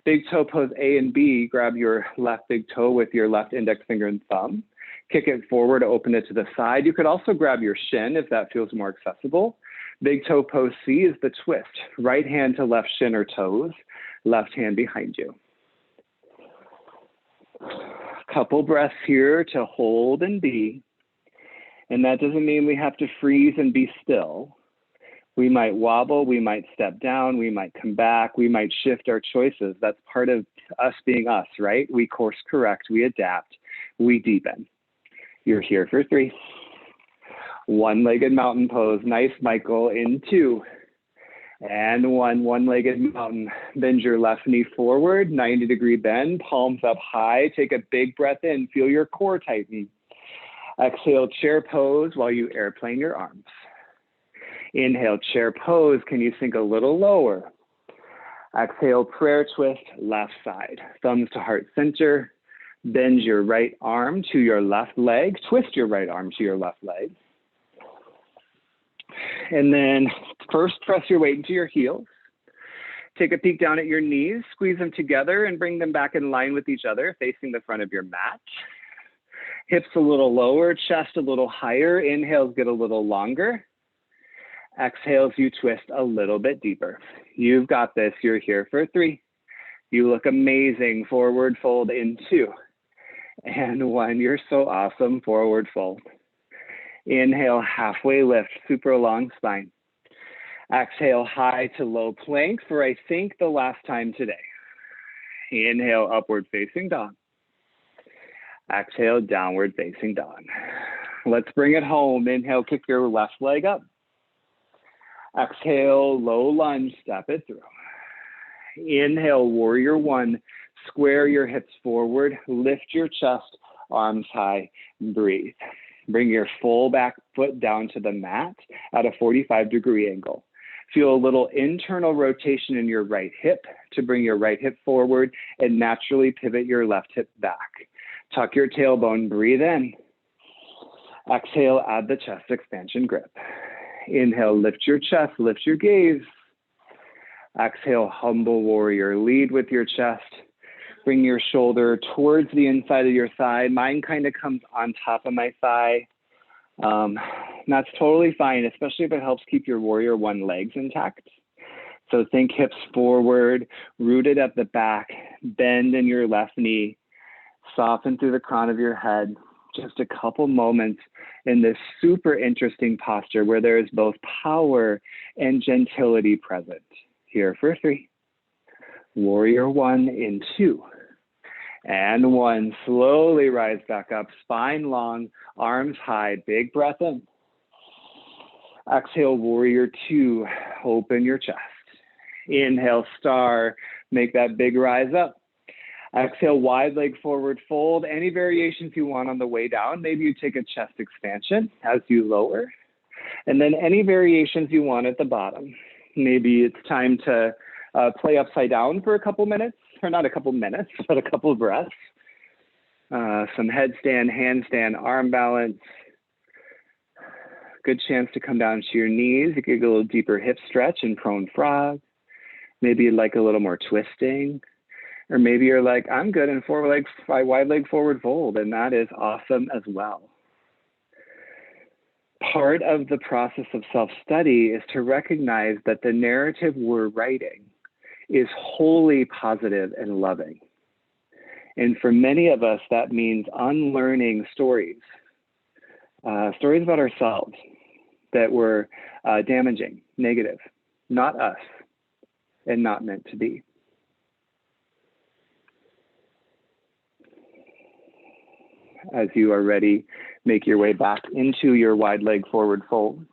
Big toe pose A and B, grab your left big toe with your left index finger and thumb. Kick it forward, open it to the side. You could also grab your shin if that feels more accessible. Big toe pose C is the twist. Right hand to left shin or toes, left hand behind you. Couple breaths here to hold and be. And that doesn't mean we have to freeze and be still. We might wobble, we might step down, we might come back, we might shift our choices. That's part of us being us, right? We course correct, we adapt, we deepen. You're here for 3. One-legged mountain pose. Nice, Michael, in 2. And 1, one-legged mountain. Bend your left knee forward, 90-degree bend, palms up high. Take a big breath in, feel your core tighten. Exhale, chair pose while you airplane your arms. Inhale, chair pose. Can you sink a little lower? Exhale, prayer twist, left side. Thumbs to heart center. Bend your right arm to your left leg. Twist your right arm to your left leg. And then first press your weight into your heels. Take a peek down at your knees. Squeeze them together and bring them back in line with each other, facing the front of your mat. Hips a little lower, chest a little higher. Inhales get a little longer. Exhales, you twist a little bit deeper. You've got this. You're here for 3. You look amazing. Forward fold in 2. And 1, you're so awesome. Forward fold. Inhale, halfway lift, super long spine. Exhale, high to low plank for I think the last time today. Inhale, upward facing dog. Exhale, downward facing dog. Let's bring it home. Inhale, kick your left leg up. Exhale, low lunge, step it through. Inhale, warrior 1. Square your hips forward, lift your chest, arms high, breathe. Bring your full back foot down to the mat at a 45-degree angle. Feel a little internal rotation in your right hip to bring your right hip forward and naturally pivot your left hip back. Tuck your tailbone, breathe in. Exhale, add the chest expansion grip. Inhale, lift your chest, lift your gaze. Exhale, humble warrior, lead with your chest. Bring your shoulder towards the inside of your thigh. Mine kind of comes on top of my thigh. That's totally fine, especially if it helps keep your warrior 1 legs intact. So think hips forward, rooted at the back, bend in your left knee, soften through the crown of your head. Just a couple moments in this super interesting posture where there is both power and gentility present. Here for 3. Warrior 1 in 2. And 1, slowly rise back up, spine long, arms high, big breath in. Exhale, warrior 2, open your chest. Inhale, star, make that big rise up. Exhale, wide leg forward fold. Any variations you want on the way down. Maybe you take a chest expansion as you lower. And then any variations you want at the bottom. Maybe it's time to play upside down for a couple minutes, or not a couple minutes, but a couple of breaths. Some headstand, handstand, arm balance. Good chance to come down to your knees. You could get a little deeper hip stretch in prone frog. Maybe you'd like a little more twisting. Or maybe you're like, I'm good in wide leg forward fold, and that is awesome as well. part of the process of self-study is to recognize that the narrative we're writing is wholly positive and loving. And for many of us, that means unlearning stories, stories about ourselves that were damaging, negative, not us, and not meant to be. As you are ready, make your way back into your wide leg forward fold.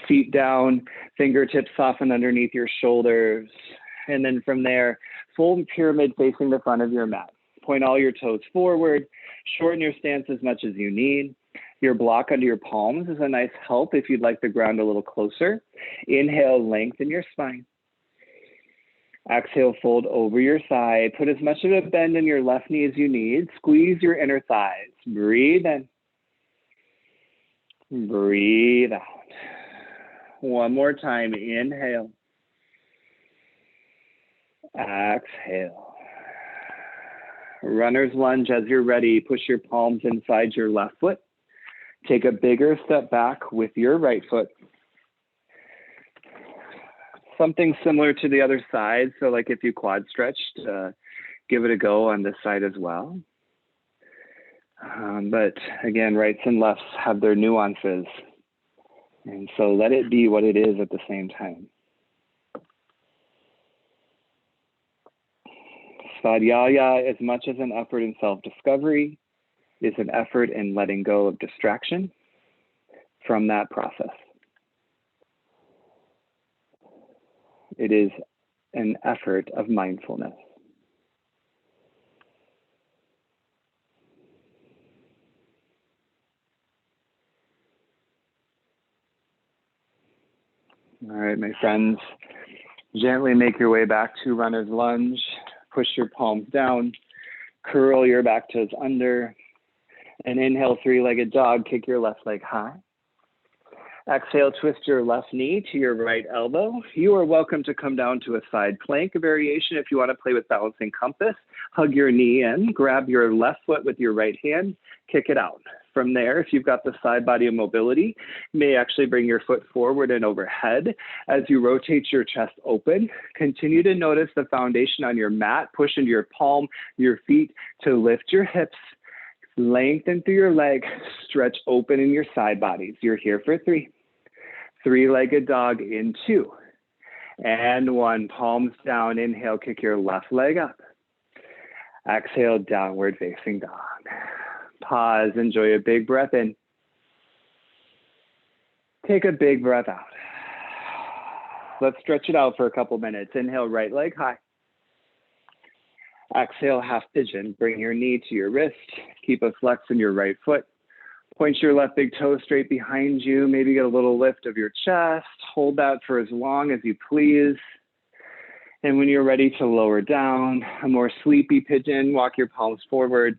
Feet down, fingertips soften underneath your shoulders. And then from there, full pyramid facing the front of your mat. Point all your toes forward, shorten your stance as much as you need. Your block under your palms is a nice help if you'd like the ground a little closer. Inhale, lengthen your spine. Exhale, fold over your side. Put as much of a bend in your left knee as you need. Squeeze your inner thighs. Breathe in. Breathe out. One more time. Inhale. Exhale. Runner's lunge. As you're ready, push your palms inside your left foot. Take a bigger step back with your right foot. Something similar to the other side. So like if you quad stretched, give it a go on this side as well. But again, rights and lefts have their nuances. And so let it be what it is at the same time. Svadhyaya, as much as an effort in self-discovery, is an effort in letting go of distraction from that process. It is an effort of mindfulness. All right, my friends, gently make your way back to runner's lunge. Push your palms down, curl your back toes under, and inhale, three-legged dog. Kick your left leg high. Exhale, twist your left knee to your right elbow. You are welcome to come down to a side plank variation if you want to play with balancing compass. Hug your knee in, grab your left foot with your right hand, kick it out. From there, if you've got the side body mobility, you may actually bring your foot forward and overhead. As you rotate your chest open, continue to notice the foundation on your mat. Push into your palm, your feet to lift your hips. Lengthen through your leg, stretch open in your side bodies. You're here for 3. Three-legged dog in 2. And 1, palms down. Inhale, kick your left leg up. Exhale, downward facing dog. Pause, enjoy a big breath in. Take a big breath out. Let's stretch it out for a couple minutes. Inhale, right leg high. Exhale, half pigeon. Bring your knee to your wrist. Keep a flex in your right foot. Point your left big toe straight behind you. Maybe get a little lift of your chest. Hold that for as long as you please. And when you're ready to lower down, a more sleepy pigeon, walk your palms forward.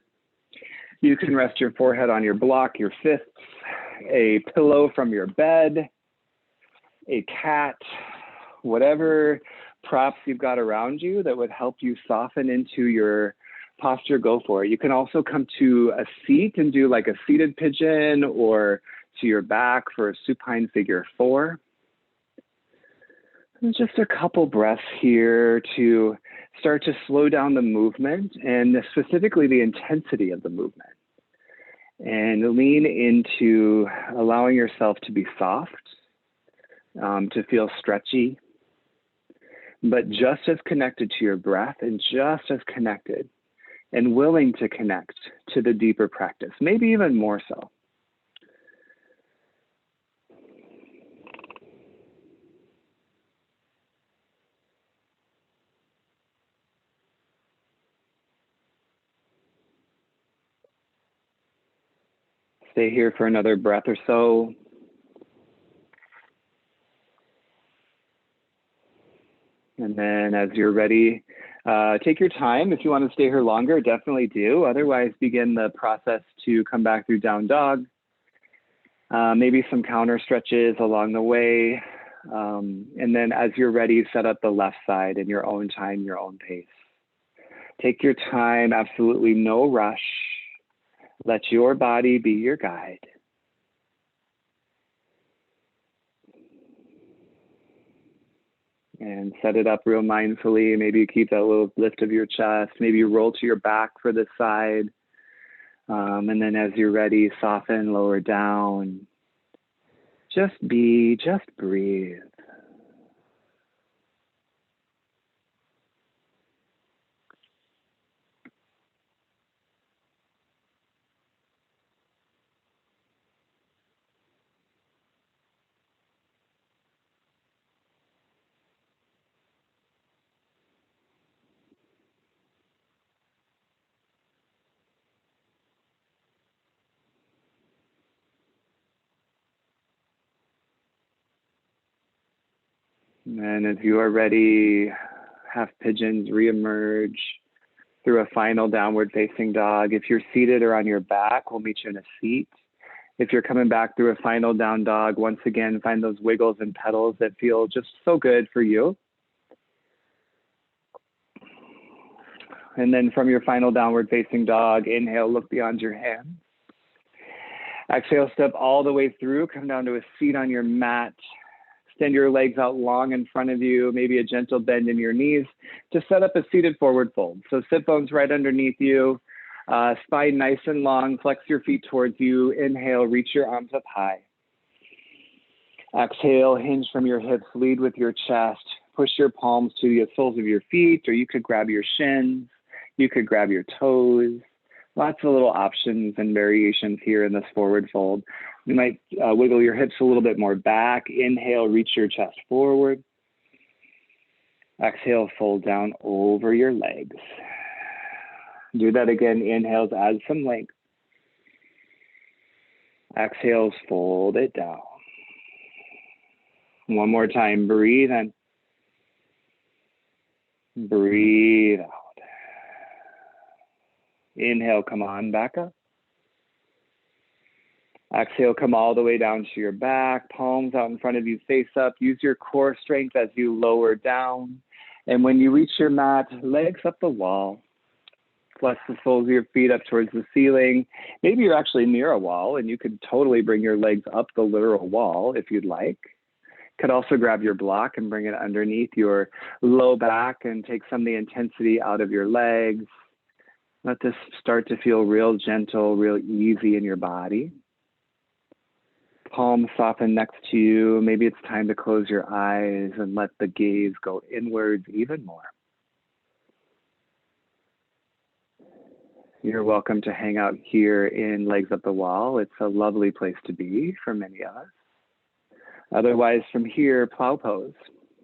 You can rest your forehead on your block, your fists, a pillow from your bed, a cat, whatever props you've got around you that would help you soften into your posture, go for it. You can also come to a seat and do like a seated pigeon or to your back for a supine figure 4. And just a couple breaths here to start to slow down the movement and specifically the intensity of the movement. And lean into allowing yourself to be soft, to feel stretchy, but just as connected to your breath and just as connected and willing to connect to the deeper practice, maybe even more so. Stay here for another breath or so. And then as you're ready, take your time. If you want to stay here longer, definitely do. Otherwise, begin the process to come back through down dog. Maybe some counter stretches along the way. And then as you're ready, set up the left side in your own time, your own pace. Take your time, absolutely no rush. Let your body be your guide. And set it up real mindfully. Maybe you keep that little lift of your chest. Maybe you roll to your back for this side. And then as you're ready, soften, lower down. Just be, just breathe. And as you are ready, half pigeons reemerge through a final downward facing dog. If you're seated or on your back, we'll meet you in a seat. If you're coming back through a final down dog, once again, find those wiggles and pedals that feel just so good for you. And then from your final downward facing dog, inhale, look beyond your hands. Exhale, step all the way through, come down to a seat on your mat. Extend your legs out long in front of you, maybe a gentle bend in your knees to set up a seated forward fold. So sit bones right underneath you, spine nice and long, flex your feet towards you. Inhale, reach your arms up high. Exhale, hinge from your hips, lead with your chest. Push your palms to the soles of your feet, or you could grab your shins. You could grab your toes. Lots of little options and variations here in this forward fold. You might wiggle your hips a little bit more back. Inhale, reach your chest forward. Exhale, fold down over your legs. Do that again. Inhales, add some length. Exhales, fold it down. One more time. Breathe in. Breathe out. Inhale, come on, back up. Exhale, come all the way down to your back, palms out in front of you, face up. Use your core strength as you lower down. And when you reach your mat, legs up the wall. Flex the soles of your feet up towards the ceiling. Maybe you're actually near a wall and you could totally bring your legs up the literal wall if you'd like. Could also grab your block and bring it underneath your low back and take some of the intensity out of your legs. Let this start to feel real gentle, real easy in your body. Palms soften next to you. Maybe it's time to close your eyes and let the gaze go inwards even more. You're welcome to hang out here in Legs Up the Wall. It's a lovely place to be for many of us. Otherwise, from here, plow pose.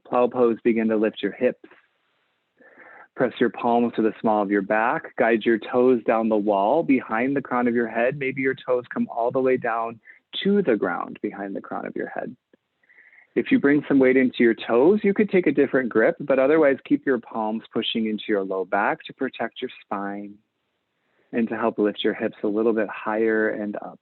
Plow pose, begin to lift your hips. Press your palms to the small of your back. Guide your toes down the wall behind the crown of your head. Maybe your toes come all the way down to the ground behind the crown of your head. If you bring some weight into your toes, you could take a different grip, but otherwise keep your palms pushing into your low back to protect your spine and to help lift your hips a little bit higher and up.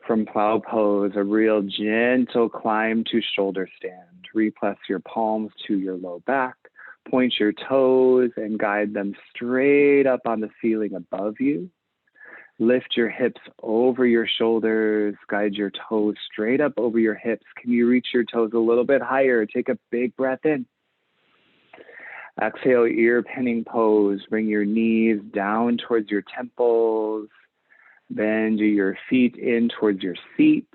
From plow pose, a real gentle climb to shoulder stand. Repress your palms to your low back. Point your toes and guide them straight up on the ceiling above you. Lift your hips over your shoulders. Guide your toes straight up over your hips. Can you reach your toes a little bit higher? Take a big breath in. Exhale, ear pinning pose. Bring your knees down towards your temples. Bend your feet in towards your seat.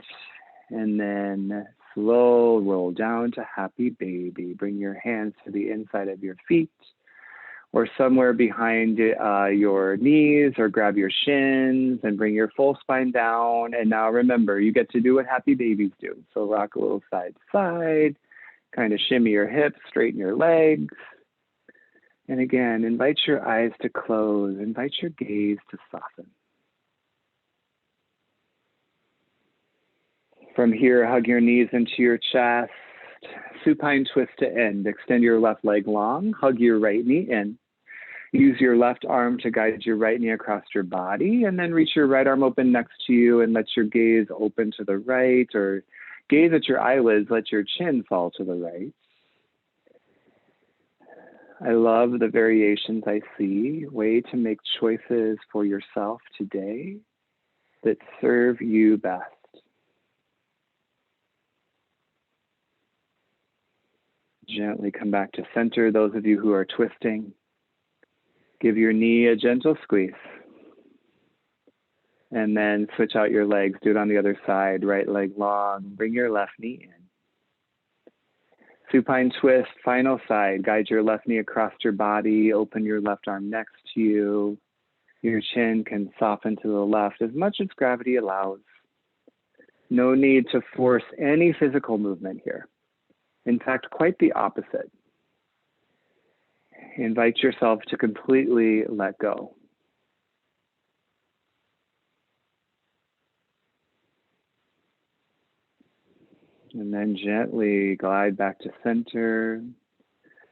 And then slow roll down to happy baby. Bring your hands to the inside of your feet or somewhere behind your knees, or grab your shins and bring your full spine down. And now remember, you get to do what happy babies do. So rock a little side to side, kind of shimmy your hips, straighten your legs. And again, invite your eyes to close, invite your gaze to soften. From here, hug your knees into your chest. Supine twist to end. Extend your left leg long. Hug your right knee in. Use your left arm to guide your right knee across your body, and then reach your right arm open next to you and let your gaze open to the right, or gaze at your eyelids. Let your chin fall to the right. I love the variations I see. Way to make choices for yourself today that serve you best. Gently come back to center. Those of you who are twisting, give your knee a gentle squeeze. And then switch out your legs. Do it on the other side. Right leg long. Bring your left knee in. Supine twist, final side. Guide your left knee across your body. Open your left arm next to you. Your chin can soften to the left as much as gravity allows. No need to force any physical movement here. In fact, quite the opposite. Invite yourself to completely let go. And then gently glide back to center.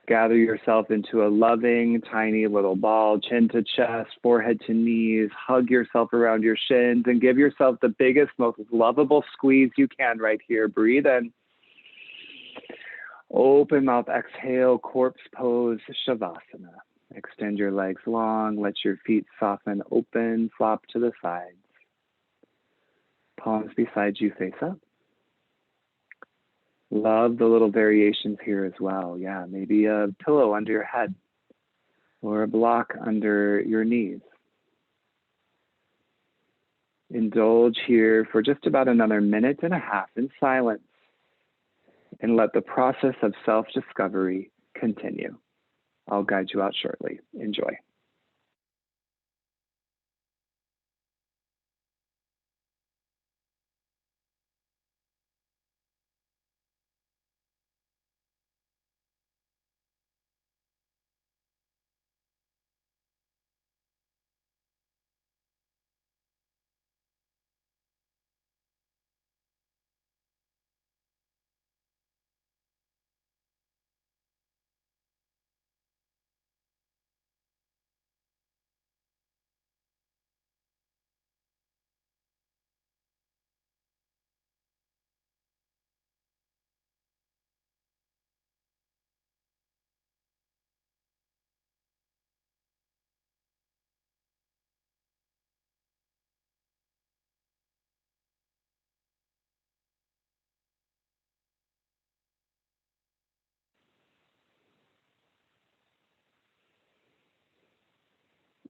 Gather yourself into a loving, tiny little ball, chin to chest, forehead to knees. Hug yourself around your shins and give yourself the biggest, most lovable squeeze you can right here. Breathe in. Open mouth, exhale, corpse pose, Shavasana. Extend your legs long, let your feet soften, open, flop to the sides. Palms beside you, face up. Love the little variations here as well. Yeah, maybe a pillow under your head or a block under your knees. Indulge here for just about another minute and a half in silence and let the process of self-discovery continue. I'll guide you out shortly. Enjoy.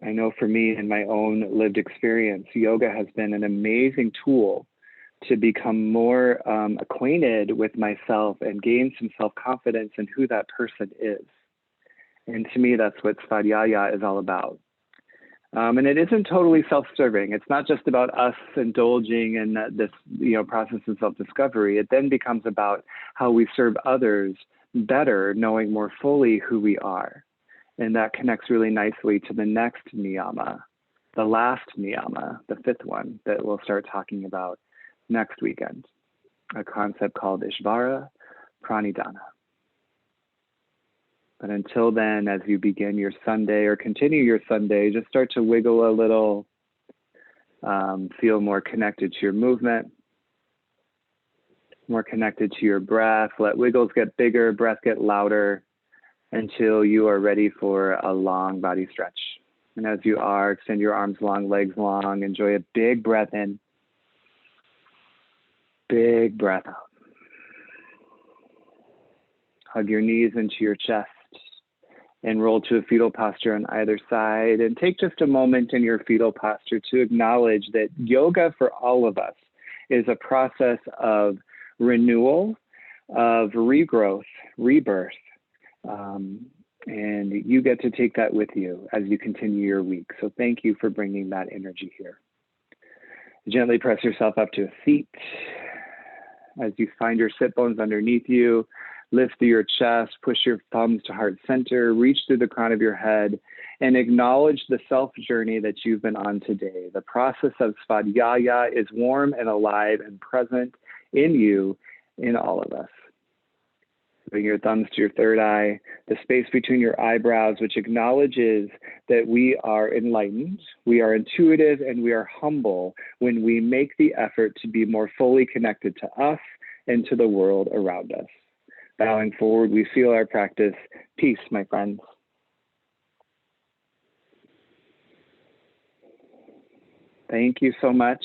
I know for me, in my own lived experience, yoga has been an amazing tool to become more acquainted with myself and gain some self-confidence in who that person is. And to me, that's what Svadhyaya is all about. And it isn't totally self-serving. It's not just about us indulging in this, process of self-discovery. It then becomes about how we serve others better, knowing more fully who we are. And that connects really nicely to the next niyama, the last niyama, the fifth one that we'll start talking about next weekend, a concept called Ishvara Pranidhana. But until then, as you begin your Sunday or continue your Sunday, just start to wiggle a little, feel more connected to your movement, more connected to your breath. Let wiggles get bigger, breath get louder until you are ready for a long body stretch. And as you are, extend your arms long, legs long, enjoy a big breath in, big breath out. Hug your knees into your chest and roll to a fetal posture on either side. And take just a moment in your fetal posture to acknowledge that yoga for all of us is a process of renewal, of regrowth, rebirth. And you get to take that with you as you continue your week. So thank you for bringing that energy here. Gently press yourself up to a seat. As you find your sit bones underneath you, lift through your chest, push your thumbs to heart center, reach through the crown of your head, and acknowledge the self journey that you've been on today. The process of Svadhyaya is warm and alive and present in you, in all of us. Bring your thumbs to your third eye, the space between your eyebrows, which acknowledges that we are enlightened, we are intuitive, and we are humble when we make the effort to be more fully connected to us and to the world around us. Bowing forward, we feel our practice. Peace, my friends. Thank you so much.